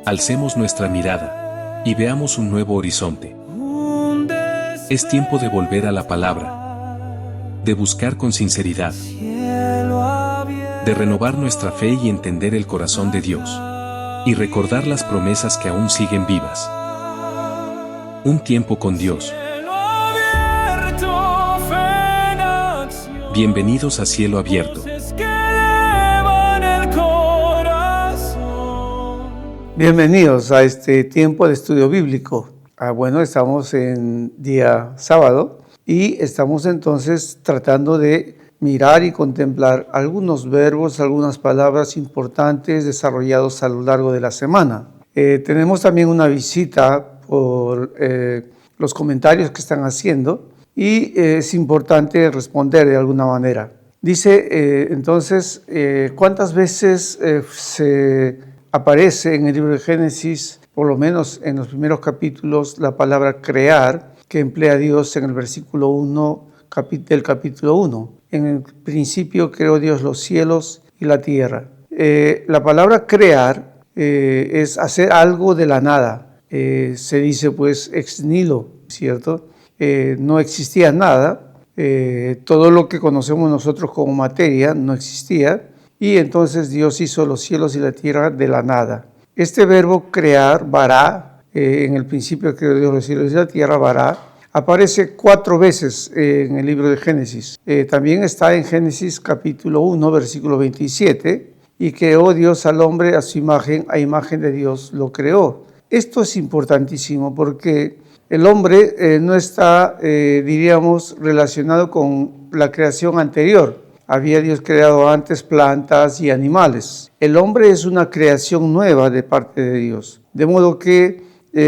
Alcemos nuestra mirada y veamos un nuevo horizonte. Es tiempo de volver a la palabra, de buscar con sinceridad, de renovar nuestra fe y entender el corazón de Dios, y recordar las promesas que aún siguen vivas. Un tiempo con Dios. Bienvenidos a Cielo Abierto. Bienvenidos a este tiempo de estudio bíblico. Bueno, estamos en día sábado y estamos entonces tratando de mirar y contemplar algunos verbos, algunas palabras importantes desarrollados a lo largo de la semana. Tenemos también una visita por los comentarios que están haciendo y es importante responder de alguna manera. Dice entonces, ¿cuántas veces se aparece en el libro de Génesis, por lo menos en los primeros capítulos, la palabra crear, que emplea Dios en el versículo 1 del capítulo 1? En el principio creó Dios los cielos y la tierra. La palabra crear es hacer algo de la nada. Se dice pues ex nihilo, ¿cierto? No existía nada. Todo lo que conocemos nosotros como materia no existía. Y entonces Dios hizo los cielos y la tierra de la nada. Este verbo crear, bara, en el principio creó Dios los cielos y la tierra, bara, aparece 4 veces en el libro de Génesis. También está en Génesis capítulo 1, versículo 27, y creó Dios al hombre a su imagen, a imagen de Dios lo creó. Esto es importantísimo porque el hombre no está, diríamos, relacionado con la creación anterior. Había Dios creado antes plantas y animales. El hombre es una creación nueva de parte de Dios. De modo que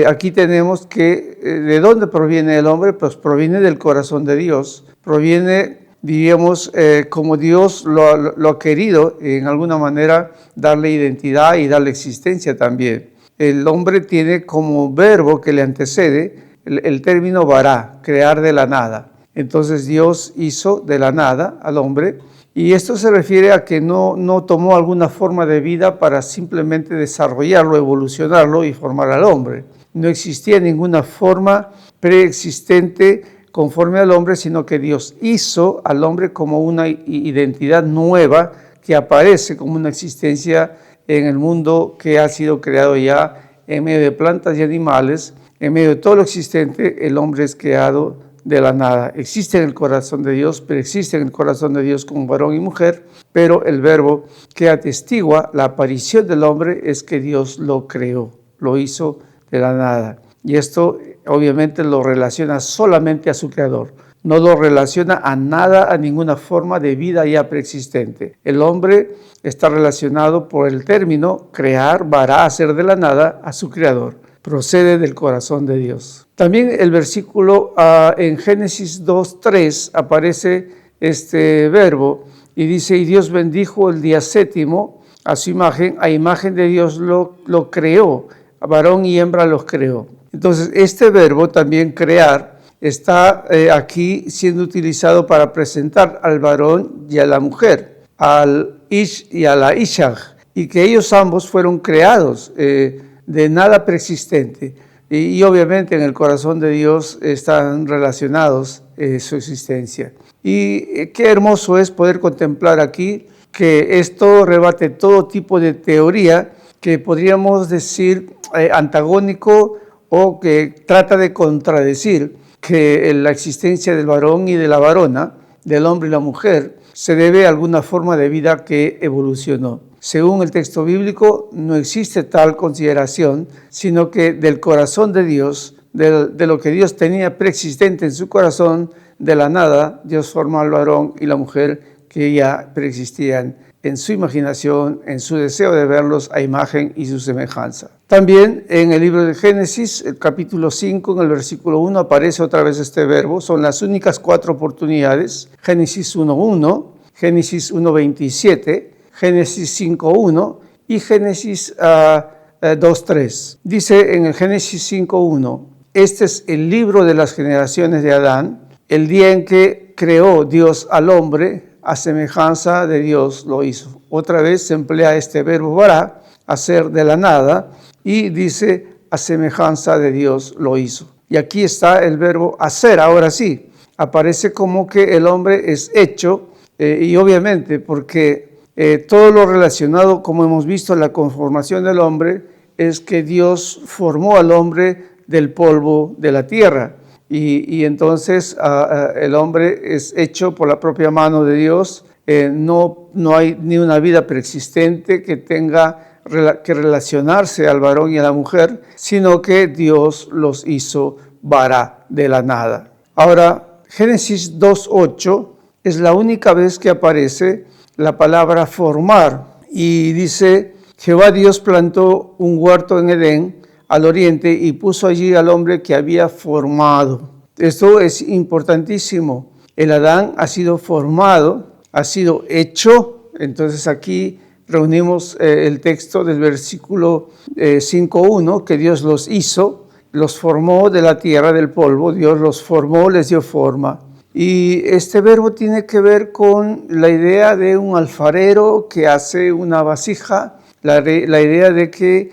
aquí tenemos que, ¿de dónde proviene el hombre? Pues proviene del corazón de Dios. Proviene, diríamos, como Dios lo ha querido, en alguna manera, darle identidad y darle existencia también. El hombre tiene como verbo que le antecede el término bara, crear de la nada. Entonces Dios hizo de la nada al hombre, y esto se refiere a que no tomó alguna forma de vida para simplemente desarrollarlo, evolucionarlo y formar al hombre. No existía ninguna forma preexistente conforme al hombre, sino que Dios hizo al hombre como una identidad nueva que aparece como una existencia en el mundo que ha sido creado ya en medio de plantas y animales. En medio de todo lo existente, el hombre es creado de la nada. Existe en el corazón de Dios, pero existe en el corazón de Dios como varón y mujer, pero el verbo que atestigua la aparición del hombre es que Dios lo creó, lo hizo de la nada. Y esto obviamente lo relaciona solamente a su creador, no lo relaciona a nada, a ninguna forma de vida ya preexistente. El hombre está relacionado por el término crear, bara, hacer de la nada a su creador. Procede del corazón de Dios. También el versículo en Génesis 2:3 aparece este verbo y dice, y Dios bendijo el día séptimo a su imagen, a imagen de Dios lo creó, a varón y hembra los creó. Entonces este verbo también crear está aquí siendo utilizado para presentar al varón y a la mujer, al ish y a la ishah, y que ellos ambos fueron creados de nada preexistente, y obviamente en el corazón de Dios están relacionados su existencia. Y qué hermoso es poder contemplar aquí que esto rebate todo tipo de teoría que podríamos decir antagónico o que trata de contradecir que la existencia del varón y de la varona, del hombre y la mujer, se debe a alguna forma de vida que evolucionó. Según el texto bíblico, no existe tal consideración, sino que del corazón de Dios, de lo que Dios tenía preexistente en su corazón, de la nada, Dios forma al varón y la mujer que ya preexistían en su imaginación, en su deseo de verlos a imagen y su semejanza. También en el libro de Génesis, el capítulo 5, en el versículo 1, aparece otra vez este verbo. Son las únicas 4 oportunidades. Génesis 1:1, Génesis 1:27, Génesis 5:1 y Génesis 2:3. Dice en el Génesis 5:1, este es el libro de las generaciones de Adán, el día en que creó Dios al hombre, a semejanza de Dios lo hizo. Otra vez se emplea este verbo bara, hacer de la nada, y dice, a semejanza de Dios lo hizo. Y aquí está el verbo hacer, ahora sí. Aparece como que el hombre es hecho, y obviamente porque todo lo relacionado, como hemos visto, la conformación del hombre, es que Dios formó al hombre del polvo de la tierra. Y entonces el hombre es hecho por la propia mano de Dios. No hay ni una vida preexistente que tenga que relacionarse al varón y a la mujer, sino que Dios los hizo vara de la nada. Ahora, Génesis 2:8 es la única vez que aparece la palabra formar, y dice, Jehová Dios plantó un huerto en Edén al oriente y puso allí al hombre que había formado. Esto es importantísimo. El Adán ha sido formado, ha sido hecho. Entonces aquí reunimos el texto del versículo 5:1, que Dios los hizo, los formó de la tierra, del polvo. Dios los formó, les dio forma. Y este verbo tiene que ver con la idea de un alfarero que hace una vasija, la idea de que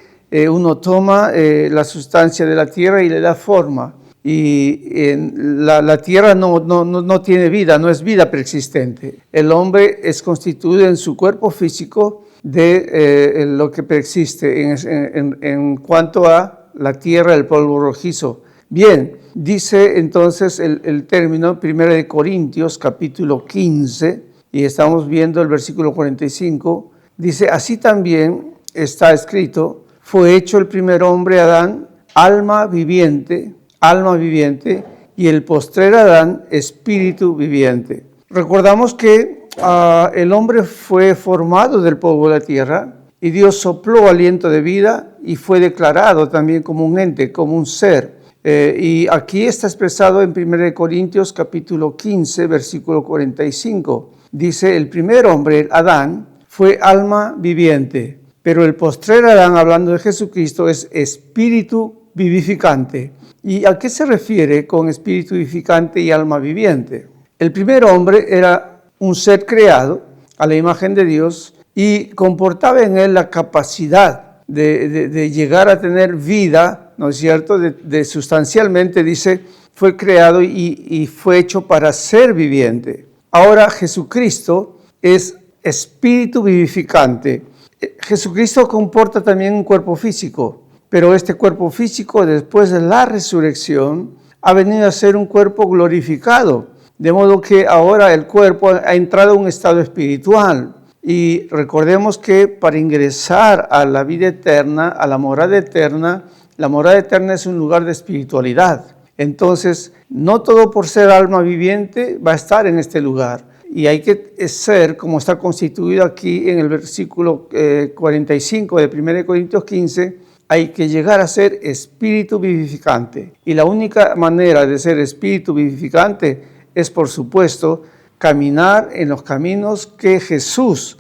uno toma la sustancia de la tierra y le da forma. Y la tierra no tiene vida, no es vida preexistente. El hombre es constituido en su cuerpo físico de lo que preexiste en cuanto a la tierra, el polvo rojizo. Bien, dice entonces el término 1 Corintios capítulo 15, y estamos viendo el versículo 45, dice, así también está escrito, fue hecho el primer hombre Adán, alma viviente, y el postrer Adán, espíritu viviente. Recordamos que el hombre fue formado del polvo de la tierra, y Dios sopló aliento de vida, y fue declarado también como un ente, como un ser. Y aquí está expresado en 1 Corintios capítulo 15, versículo 45. Dice, el primer hombre, Adán, fue alma viviente, pero el postrer Adán, hablando de Jesucristo, es espíritu vivificante. ¿Y a qué se refiere con espíritu vivificante y alma viviente? El primer hombre era un ser creado a la imagen de Dios y comportaba en él la capacidad de llegar a tener vida, ¿no es cierto? De sustancialmente, dice, fue creado y fue hecho para ser viviente. Ahora Jesucristo es espíritu vivificante. Jesucristo comporta también un cuerpo físico, pero este cuerpo físico, después de la resurrección, ha venido a ser un cuerpo glorificado, de modo que ahora el cuerpo ha entrado en un estado espiritual. Y recordemos que para ingresar a la vida eterna, a la morada eterna es un lugar de espiritualidad. Entonces, no todo por ser alma viviente va a estar en este lugar. Y hay que ser, como está constituido aquí en el versículo 45 de 1 Corintios 15, hay que llegar a ser espíritu vivificante. Y la única manera de ser espíritu vivificante es, por supuesto, caminar en los caminos que Jesús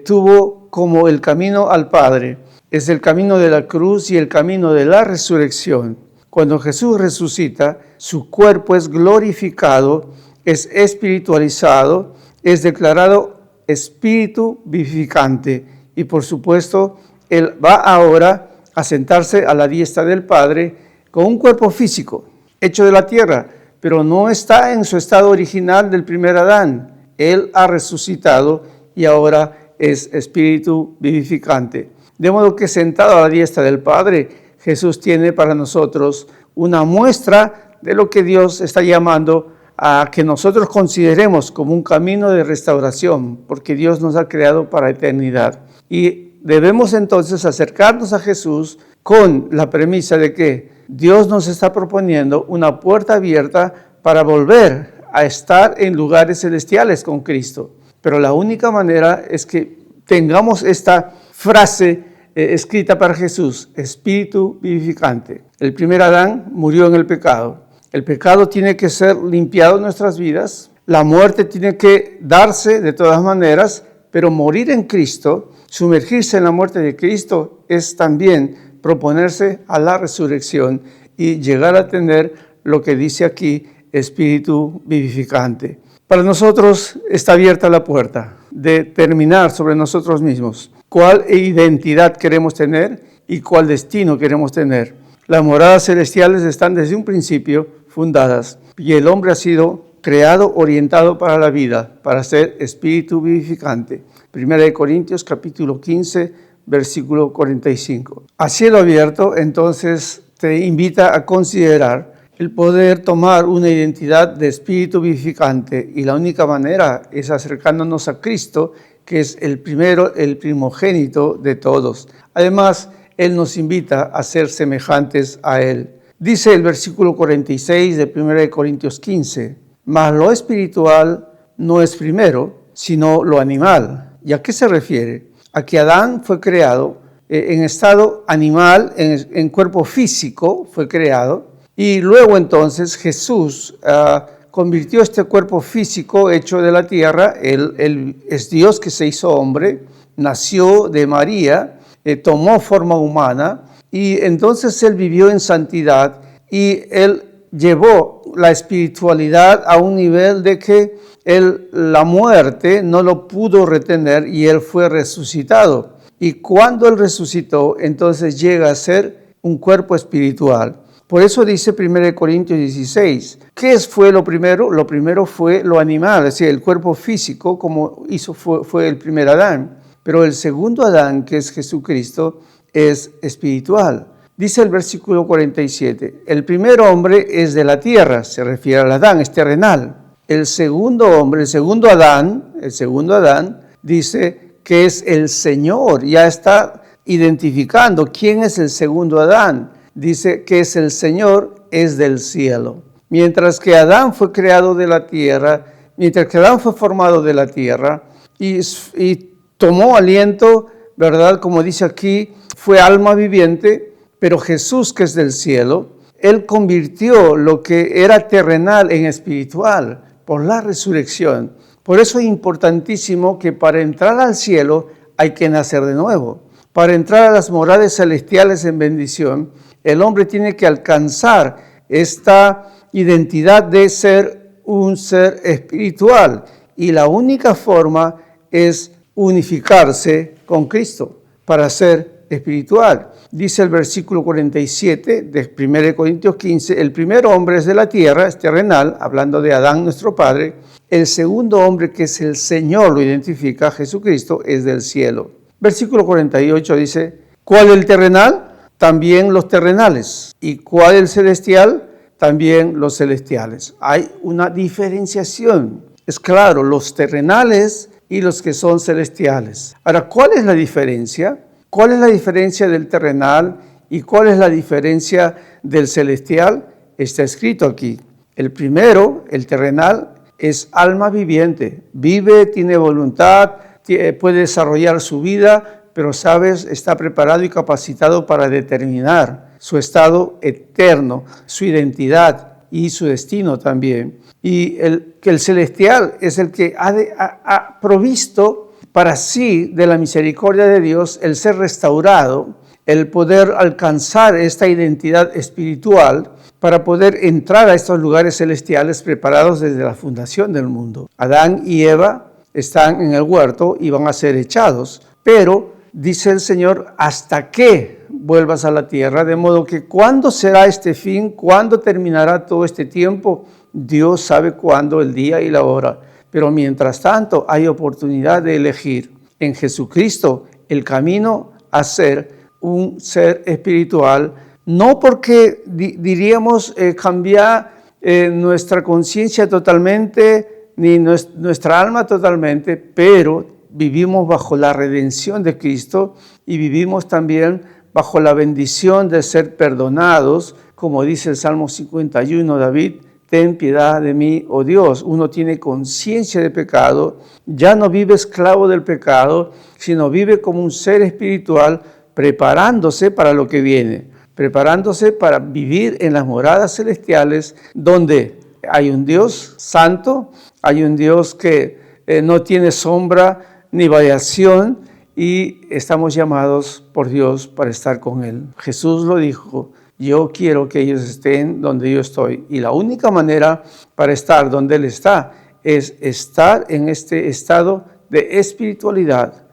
tuvo como el camino al Padre. Es el camino de la cruz y el camino de la resurrección. Cuando Jesús resucita, su cuerpo es glorificado, es espiritualizado, es declarado espíritu vivificante. Y por supuesto, Él va ahora a sentarse a la diestra del Padre con un cuerpo físico, hecho de la tierra, pero no está en su estado original del primer Adán. Él ha resucitado y ahora es espíritu vivificante. De modo que sentado a la diestra del Padre, Jesús tiene para nosotros una muestra de lo que Dios está llamando a que nosotros consideremos como un camino de restauración, porque Dios nos ha creado para eternidad. Y debemos entonces acercarnos a Jesús con la premisa de que Dios nos está proponiendo una puerta abierta para volver a estar en lugares celestiales con Cristo. Pero la única manera es que tengamos esta frase escrita para Jesús, espíritu vivificante. El primer Adán murió en el pecado. El pecado tiene que ser limpiado en nuestras vidas. La muerte tiene que darse de todas maneras, pero morir en Cristo, sumergirse en la muerte de Cristo, es también proponerse a la resurrección y llegar a tener lo que dice aquí, espíritu vivificante. Para nosotros está abierta la puerta de terminar sobre nosotros mismos. ¿Cuál identidad queremos tener y cuál destino queremos tener. Las moradas celestiales están desde un principio fundadas y el hombre ha sido creado, orientado para la vida, para ser espíritu vivificante. 1 Corintios capítulo 15, versículo 45. A cielo abierto, entonces, te invita a considerar el poder tomar una identidad de espíritu vivificante, y la única manera es acercándonos a Cristo, que es el primero, el primogénito de todos. Además, Él nos invita a ser semejantes a Él. Dice el versículo 46 de 1 Corintios 15, mas lo espiritual no es primero, sino lo animal. ¿Y a qué se refiere? A que Adán fue creado en estado animal, en cuerpo físico fue creado, y luego entonces Jesús convirtió este cuerpo físico hecho de la tierra. Él es Dios que se hizo hombre, nació de María, tomó forma humana, y entonces Él vivió en santidad, y Él llevó la espiritualidad a un nivel de que la muerte no lo pudo retener, y Él fue resucitado. Y cuando Él resucitó, entonces llega a ser un cuerpo espiritual. Por eso dice 1 Corintios 16, ¿qué fue lo primero? Lo primero fue lo animal, es decir, el cuerpo físico, como fue el primer Adán. Pero el segundo Adán, que es Jesucristo, es espiritual. Dice el versículo 47, el primer hombre es de la tierra, se refiere al Adán, es terrenal. El segundo hombre, el segundo Adán, dice que es el Señor. Ya está identificando quién es el segundo Adán. Dice que es el Señor, es del cielo. Mientras que Adán fue creado de la tierra, mientras que Adán fue formado de la tierra y tomó aliento, ¿verdad? Como dice aquí, fue alma viviente, pero Jesús, que es del cielo, Él convirtió lo que era terrenal en espiritual por la resurrección. Por eso es importantísimo que para entrar al cielo hay que nacer de nuevo. Para entrar a las moradas celestiales en bendición, el hombre tiene que alcanzar esta identidad de ser un ser espiritual. Y la única forma es unificarse con Cristo para ser espiritual. Dice el versículo 47 de 1 Corintios 15, el primer hombre es de la tierra, es terrenal, hablando de Adán, nuestro padre. El segundo hombre, que es el Señor, lo identifica, Jesucristo, es del cielo. Versículo 48 dice, ¿cuál el terrenal? También los terrenales. ¿Y cuál el celestial? También los celestiales. Hay una diferenciación. Es claro, los terrenales y los que son celestiales. Ahora, ¿cuál es la diferencia? ¿Cuál es la diferencia del terrenal y cuál es la diferencia del celestial? Está escrito aquí. El primero, el terrenal, es alma viviente. Vive, tiene voluntad, puede desarrollar su vida, pero, ¿sabes?, está preparado y capacitado para determinar su estado eterno, su identidad y su destino también. Y el celestial es el que ha provisto para sí de la misericordia de Dios el ser restaurado, el poder alcanzar esta identidad espiritual para poder entrar a estos lugares celestiales preparados desde la fundación del mundo. Adán y Eva están en el huerto y van a ser echados, pero dice el Señor, hasta que vuelvas a la tierra, de modo que ¿cuándo será este fin? ¿Cuándo terminará todo este tiempo? Dios sabe cuándo, el día y la hora. Pero mientras tanto hay oportunidad de elegir en Jesucristo el camino a ser un ser espiritual, no porque diríamos cambiar nuestra conciencia totalmente, ni nuestra alma totalmente, pero vivimos bajo la redención de Cristo y vivimos también bajo la bendición de ser perdonados, como dice el Salmo 51, David, ten piedad de mí, oh Dios. Uno tiene conciencia de pecado, ya no vive esclavo del pecado, sino vive como un ser espiritual, preparándose para lo que viene, preparándose para vivir en las moradas celestiales, donde hay un Dios santo, hay un Dios que no tiene sombra ni variación, y estamos llamados por Dios para estar con Él. Jesús lo dijo, yo quiero que ellos estén donde yo estoy, y la única manera para estar donde Él está es estar en este estado de espiritualidad.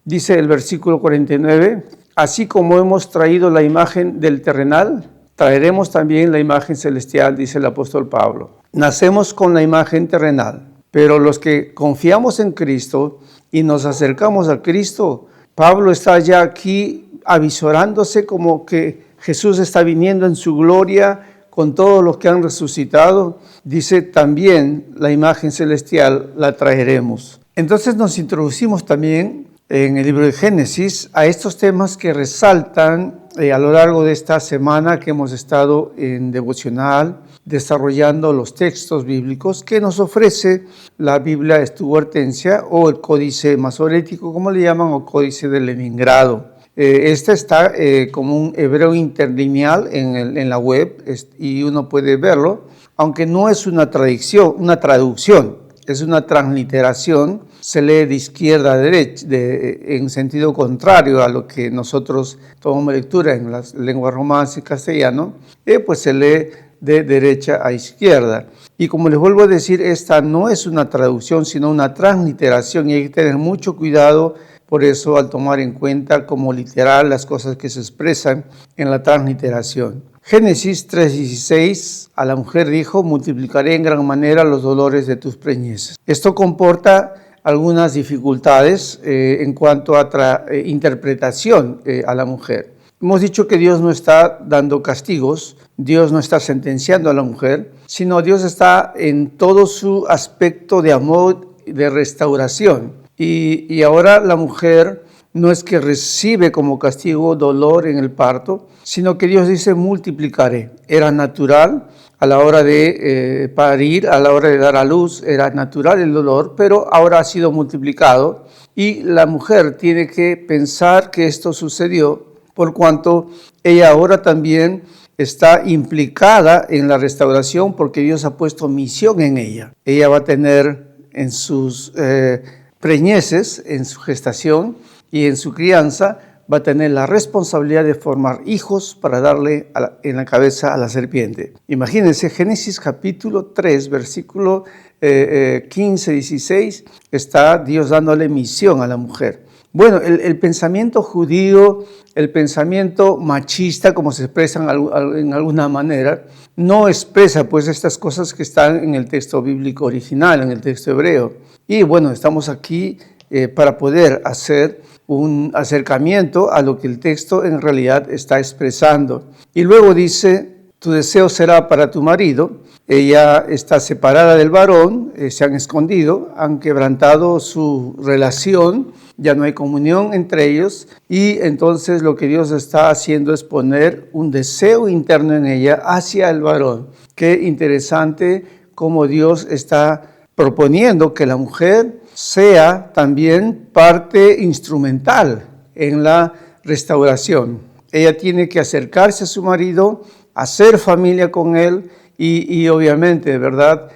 Dice el versículo 49, así como hemos traído la imagen del terrenal, traeremos también la imagen celestial, dice el apóstol Pablo. Nacemos con la imagen terrenal, pero los que confiamos en Cristo y nos acercamos a Cristo, Pablo está ya aquí avisorándose como que Jesús está viniendo en su gloria con todos los que han resucitado. Dice también la imagen celestial la traeremos. Entonces nos introducimos también en el libro de Génesis a estos temas que resaltan a lo largo de esta semana que hemos estado en devocional, desarrollando los textos bíblicos que nos ofrece la Biblia Stuartensia o el Códice Masorético, como le llaman, o Códice de Leningrado. Este está como un hebreo interlineal en la web y uno puede verlo, aunque no es una traducción, es una transliteración. Se lee de izquierda a derecha, en sentido contrario a lo que nosotros tomamos lectura en las lenguas romanas y castellano, pues se lee de derecha a izquierda. Y como les vuelvo a decir, esta no es una traducción, sino una transliteración, y hay que tener mucho cuidado por eso al tomar en cuenta como literal las cosas que se expresan en la transliteración. Génesis 3:16, a la mujer dijo, multiplicaré en gran manera los dolores de tus preñeces. Esto comporta algunas dificultades en cuanto a interpretación a la mujer. Hemos dicho que Dios no está dando castigos, Dios no está sentenciando a la mujer, sino Dios está en todo su aspecto de amor, de restauración. Y ahora la mujer no es que recibe como castigo dolor en el parto, sino que Dios dice multiplicaré. Era natural a la hora de parir, a la hora de dar a luz, era natural el dolor, pero ahora ha sido multiplicado y la mujer tiene que pensar que esto sucedió por cuanto ella ahora también está implicada en la restauración porque Dios ha puesto misión en ella. Ella va a tener en sus preñeces, en su gestación y en su crianza, va a tener la responsabilidad de formar hijos para darle en la cabeza a la serpiente. Imagínense, Génesis capítulo 3, versículo 15-16, está Dios dándole misión a la mujer. Bueno, el pensamiento judío, el pensamiento machista, como se expresa en alguna manera, no expresa pues estas cosas que están en el texto bíblico original, en el texto hebreo. Y bueno, estamos aquí para poder hacer un acercamiento a lo que el texto en realidad está expresando. Y luego dice, tu deseo será para tu marido. Ella está separada del varón, se han escondido, han quebrantado su relación, ya no hay comunión entre ellos, y entonces lo que Dios está haciendo es poner un deseo interno en ella hacia el varón. Qué interesante cómo Dios está proponiendo que la mujer sea también parte instrumental en la restauración. Ella tiene que acercarse a su marido, hacer familia con él y obviamente, ¿verdad?,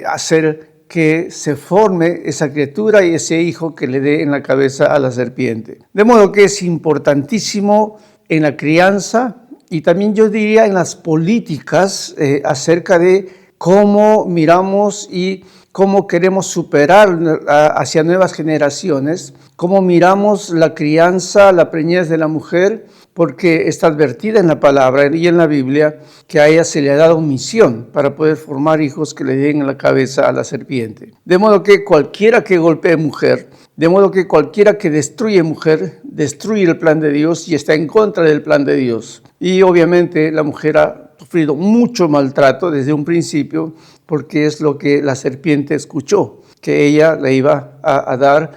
hacer que se forme esa criatura y ese hijo que le dé en la cabeza a la serpiente. De modo que es importantísimo en la crianza y también yo diría en las políticas acerca de cómo miramos y cómo queremos superar hacia nuevas generaciones, cómo miramos la crianza, la preñez de la mujer, porque está advertida en la palabra y en la Biblia que a ella se le ha dado misión para poder formar hijos que le den en la cabeza a la serpiente. De modo que cualquiera que golpee mujer, de modo que cualquiera que destruye mujer, destruye el plan de Dios y está en contra del plan de Dios. Y obviamente la mujer ha sufrido mucho maltrato desde un principio, porque es lo que la serpiente escuchó, que ella le iba a dar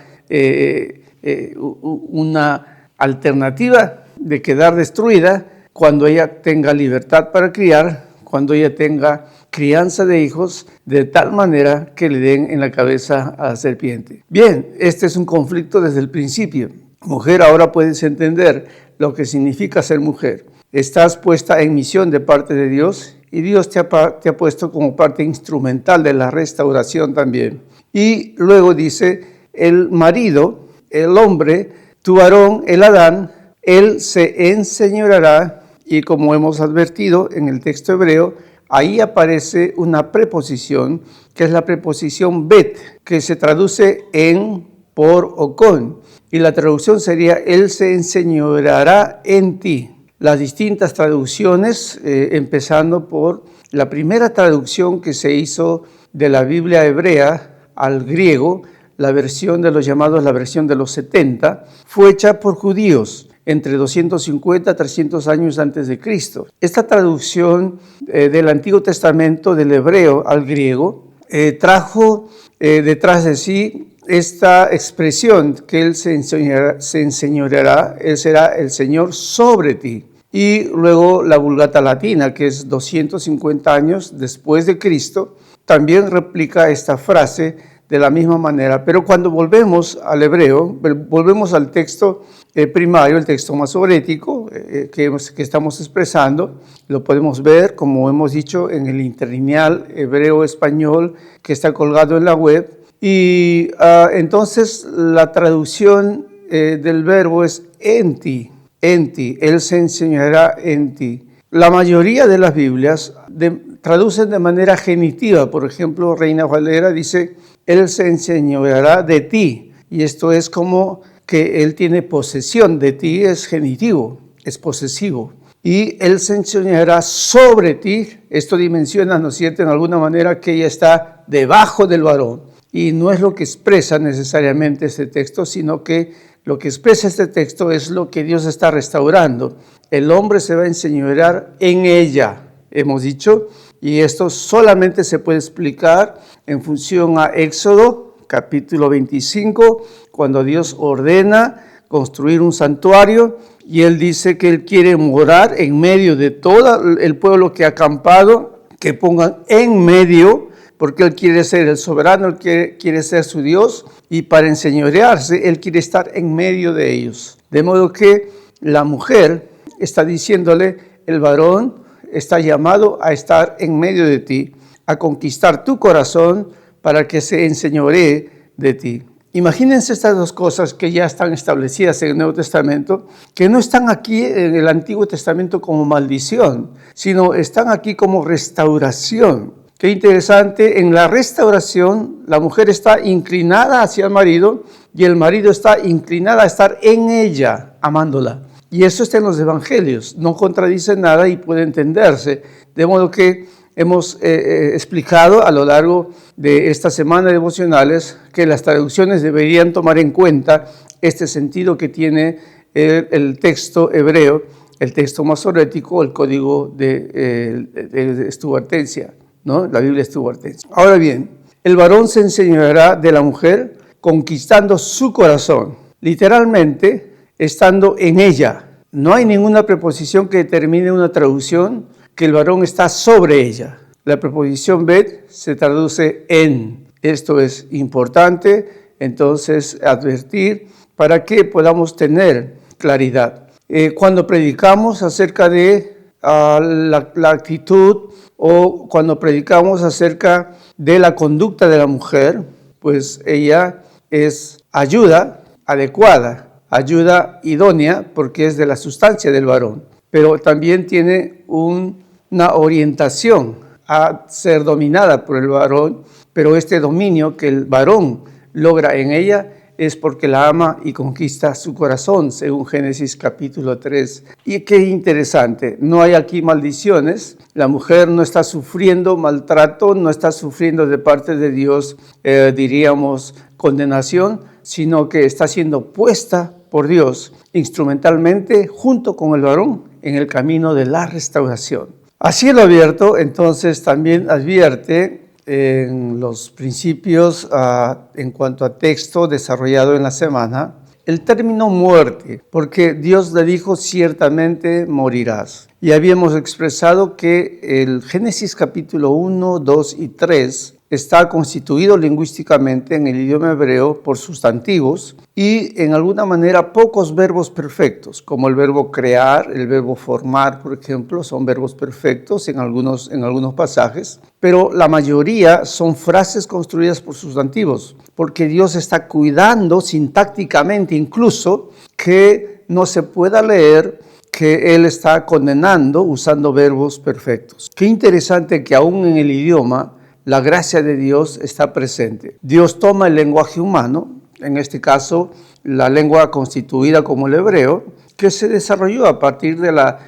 una alternativa de quedar destruida cuando ella tenga libertad para criar, cuando ella tenga crianza de hijos, de tal manera que le den en la cabeza a la serpiente. Bien, este es un conflicto desde el principio. Mujer, ahora puedes entender lo que significa ser mujer. Estás puesta en misión de parte de Dios y Dios te ha puesto como parte instrumental de la restauración también. Y luego dice, el marido, el hombre, tu varón, el Adán, él se enseñoreará, y como hemos advertido en el texto hebreo, ahí aparece una preposición, que es la preposición bet, que se traduce en, por o con. y la traducción sería Él se enseñoreará en ti. Las distintas traducciones, empezando por la primera traducción que se hizo de la Biblia hebrea al griego, la versión de los llamados, la versión de los 70, fue hecha por judíos entre 250 a 300 años antes de Cristo. Esta traducción del Antiguo Testamento del hebreo al griego trajo detrás de sí esta expresión que Él se enseñoreará, Él será el Señor sobre ti. Y luego la Vulgata Latina, que es 250 años después de Cristo, también replica esta frase de la misma manera. Pero cuando volvemos al hebreo, volvemos al texto primario, el texto masorético que estamos expresando, lo podemos ver, como hemos dicho, en el interlineal hebreo-español que está colgado en la web. Y entonces la traducción del verbo es en ti, Él se enseñará en ti. La mayoría de las Biblias traducen de manera genitiva. Por ejemplo, Reina Valera dice, Él se enseñoreará de ti. Y esto es como que Él tiene posesión de ti, es genitivo, es posesivo. Y Él se enseñoreará sobre ti. Esto dimensiona, ¿no es cierto?, en alguna manera que ella está debajo del varón. Y no es lo que expresa necesariamente este texto, sino que lo que expresa este texto es lo que Dios está restaurando. El hombre se va a enseñorear en ella, hemos dicho, y esto solamente se puede explicar en función a Éxodo, capítulo 25, cuando Dios ordena construir un santuario y Él dice que Él quiere morar en medio de todo el pueblo que ha acampado, que pongan en medio, porque Él quiere ser el soberano, Él quiere ser su Dios, y para enseñorearse, Él quiere estar en medio de ellos. De modo que la mujer está diciéndole, el varón está llamado a estar en medio de ti, a conquistar tu corazón para que se enseñoree de ti. Imagínense estas dos cosas que ya están establecidas en el Nuevo Testamento, que no están aquí en el Antiguo Testamento como maldición, sino están aquí como restauración. Qué interesante, en la restauración la mujer está inclinada hacia el marido y el marido está inclinado a estar en ella, amándola. Y eso está en los evangelios, no contradice nada y puede entenderse. De modo que hemos explicado a lo largo de esta semana de devocionales que las traducciones deberían tomar en cuenta este sentido que tiene el texto hebreo, el texto masorético, el código de estuartencia, ¿no? La Biblia estuartense. Ahora bien, el varón se enseñoreará de la mujer conquistando su corazón, literalmente estando en ella. No hay ninguna preposición que determine una traducción que el varón está sobre ella. La preposición bet se traduce en. Esto es importante, entonces, advertir para que podamos tener claridad. Cuando predicamos acerca de la actitud o cuando predicamos acerca de la conducta de la mujer, pues ella es ayuda adecuada, ayuda idónea, porque es de la sustancia del varón, pero también tiene una orientación a ser dominada por el varón, pero este dominio que el varón logra en ella es porque la ama y conquista su corazón, según Génesis capítulo 3. Y qué interesante, no hay aquí maldiciones, la mujer no está sufriendo maltrato, no está sufriendo de parte de Dios, diríamos, condenación, sino que está siendo puesta por Dios instrumentalmente junto con el varón en el camino de la restauración. A cielo abierto, entonces, también advierte en los principios en cuanto a texto desarrollado en la semana, el término muerte, porque Dios le dijo ciertamente morirás. Y habíamos expresado que el Génesis capítulo 1, 2 y 3 está constituido lingüísticamente en el idioma hebreo por sustantivos y en alguna manera pocos verbos perfectos, como el verbo crear, el verbo formar, por ejemplo, son verbos perfectos en algunos pasajes, pero la mayoría son frases construidas por sustantivos, porque Dios está cuidando sintácticamente incluso que no se pueda leer que Él está condenando usando verbos perfectos. Qué interesante que aún en el idioma la gracia de Dios está presente. Dios toma el lenguaje humano, en este caso la lengua constituida como el hebreo, que se desarrolló a partir de la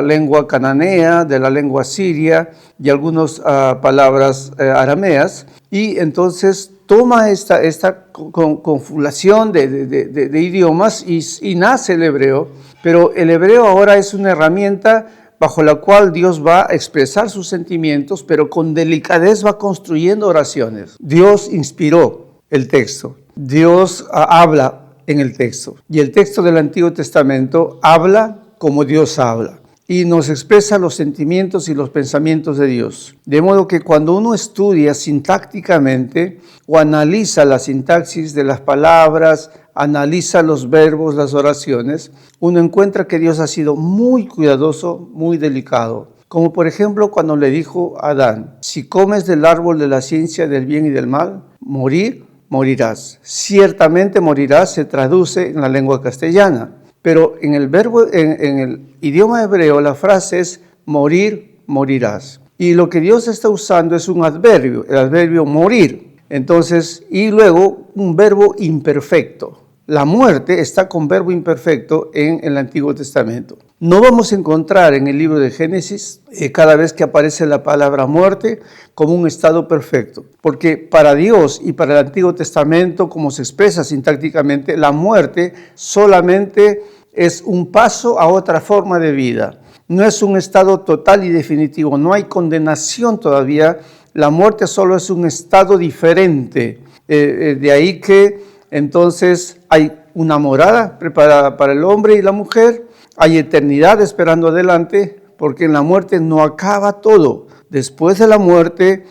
lengua cananea, de la lengua siria y algunas palabras arameas, y entonces toma esta confabulación de idiomas y nace el hebreo, pero el hebreo ahora es una herramienta bajo la cual Dios va a expresar sus sentimientos, pero con delicadez va construyendo oraciones. Dios inspiró el texto, Dios habla en el texto, y el texto del Antiguo Testamento habla como Dios habla y nos expresa los sentimientos y los pensamientos de Dios. De modo que cuando uno estudia sintácticamente o analiza la sintaxis de las palabras, analiza los verbos, las oraciones, uno encuentra que Dios ha sido muy cuidadoso, muy delicado. Como por ejemplo cuando le dijo a Adán, si comes del árbol de la ciencia del bien y del mal, morirás. Ciertamente morirás se traduce en la lengua castellana. Pero en el idioma hebreo, la frase es morirás. Y lo que Dios está usando es un adverbio, el adverbio morir. Entonces, y luego un verbo imperfecto. La muerte está con verbo imperfecto en el Antiguo Testamento. No vamos a encontrar en el libro de Génesis, cada vez que aparece la palabra muerte, como un estado perfecto. Porque para Dios y para el Antiguo Testamento, como se expresa sintácticamente, la muerte solamente es un paso a otra forma de vida. No es un estado total y definitivo, no hay condenación todavía. La muerte solo es un estado diferente. De ahí que entonces hay una morada preparada para el hombre y la mujer, hay eternidad esperando adelante, porque en la muerte no acaba todo. Después de la muerte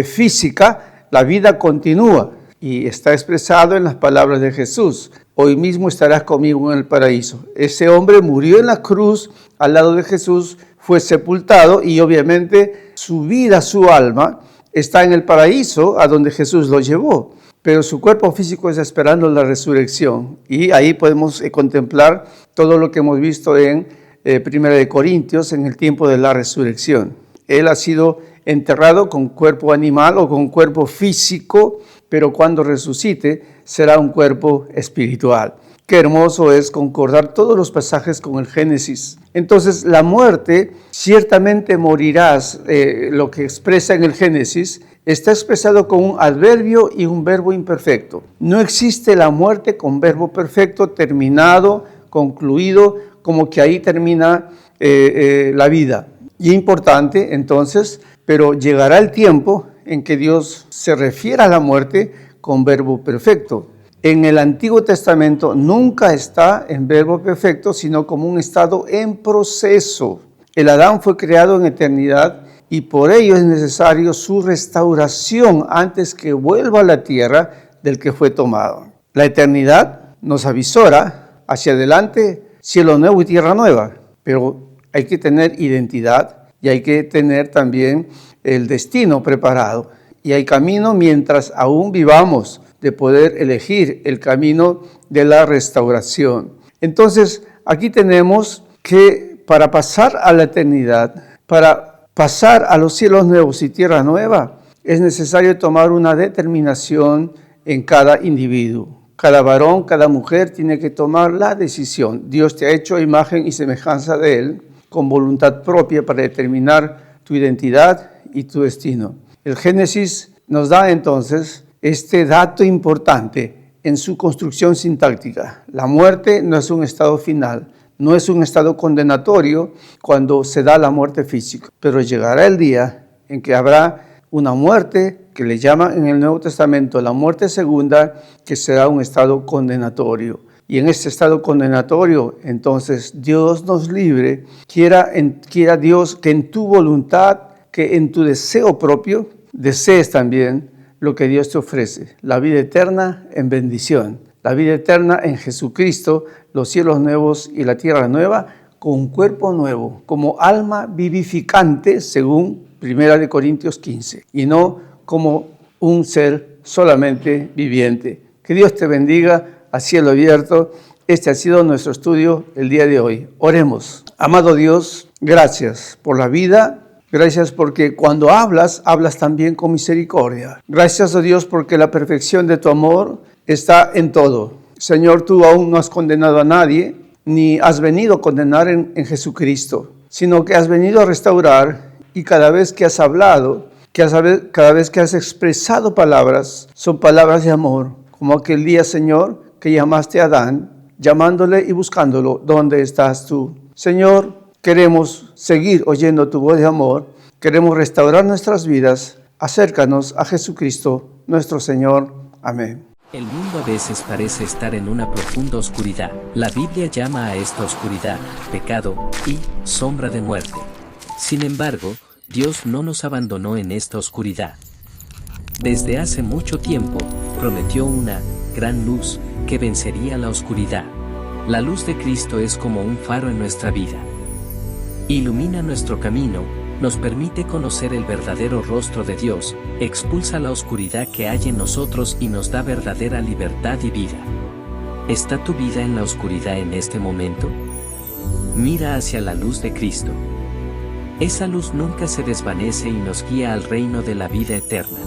física, la vida continúa y está expresado en las palabras de Jesús. Hoy mismo estarás conmigo en el paraíso. Ese hombre murió en la cruz al lado de Jesús, fue sepultado y obviamente su vida, su alma, está en el paraíso a donde Jesús lo llevó. Pero su cuerpo físico está esperando la resurrección. Y ahí podemos contemplar todo lo que hemos visto en 1 Corintios, en el tiempo de la resurrección. Él ha sido enterrado con cuerpo animal o con cuerpo físico, pero cuando resucite será un cuerpo espiritual. Qué hermoso es concordar todos los pasajes con el Génesis. Entonces, la muerte, ciertamente morirás, lo que expresa en el Génesis, está expresado con un adverbio y un verbo imperfecto. No existe la muerte con verbo perfecto, terminado, concluido, como que ahí termina la vida. Y importante, entonces, pero llegará el tiempo en que Dios se refiera a la muerte con verbo perfecto. En el Antiguo Testamento nunca está en verbo perfecto, sino como un estado en proceso. El Adán fue creado en eternidad y por ello es necesario su restauración antes que vuelva a la tierra del que fue tomado. La eternidad nos avisora hacia adelante, cielo nuevo y tierra nueva, pero hay que tener identidad y hay que tener también el destino preparado. Y hay camino mientras aún vivamos de poder elegir el camino de la restauración. Entonces, aquí tenemos que para pasar a la eternidad, para pasar a los cielos nuevos y tierra nueva, es necesario tomar una determinación en cada individuo. Cada varón, cada mujer tiene que tomar la decisión. Dios te ha hecho a imagen y semejanza de Él, con voluntad propia para determinar tu identidad y tu destino. El Génesis nos da entonces este dato importante en su construcción sintáctica. La muerte no es un estado final, no es un estado condenatorio cuando se da la muerte física, pero llegará el día en que habrá una muerte que le llaman en el Nuevo Testamento la muerte segunda, que será un estado condenatorio. Y en este estado condenatorio, entonces Dios nos libre, quiera Dios que en tu voluntad, que en tu deseo propio, desees también lo que Dios te ofrece, la vida eterna en bendición, la vida eterna en Jesucristo, los cielos nuevos y la tierra nueva, con un cuerpo nuevo, como alma vivificante, según 1 Corintios 15, y no como un ser solamente viviente. Que Dios te bendiga a cielo abierto. Este ha sido nuestro estudio el día de hoy. Oremos. Amado Dios, gracias por la vida. Gracias porque cuando hablas también con misericordia. Gracias a Dios porque la perfección de tu amor está en todo. Señor, tú aún no has condenado a nadie, ni has venido a condenar en Jesucristo, sino que has venido a restaurar, y cada vez que has hablado, cada vez que has expresado palabras, son palabras de amor, como aquel día, Señor, que llamaste a Adán, llamándole y buscándolo, ¿dónde estás tú? Señor, queremos seguir oyendo tu voz de amor, queremos restaurar nuestras vidas, acércanos a Jesucristo, nuestro Señor. Amén. El mundo a veces parece estar en una profunda oscuridad. La Biblia llama a esta oscuridad pecado y sombra de muerte. Sin embargo, Dios no nos abandonó en esta oscuridad. Desde hace mucho tiempo, prometió una gran luz que vencería la oscuridad. La luz de Cristo es como un faro en nuestra vida. Ilumina nuestro camino, nos permite conocer el verdadero rostro de Dios, expulsa la oscuridad que hay en nosotros y nos da verdadera libertad y vida. ¿Está tu vida en la oscuridad en este momento? Mira hacia la luz de Cristo. Esa luz nunca se desvanece y nos guía al reino de la vida eterna.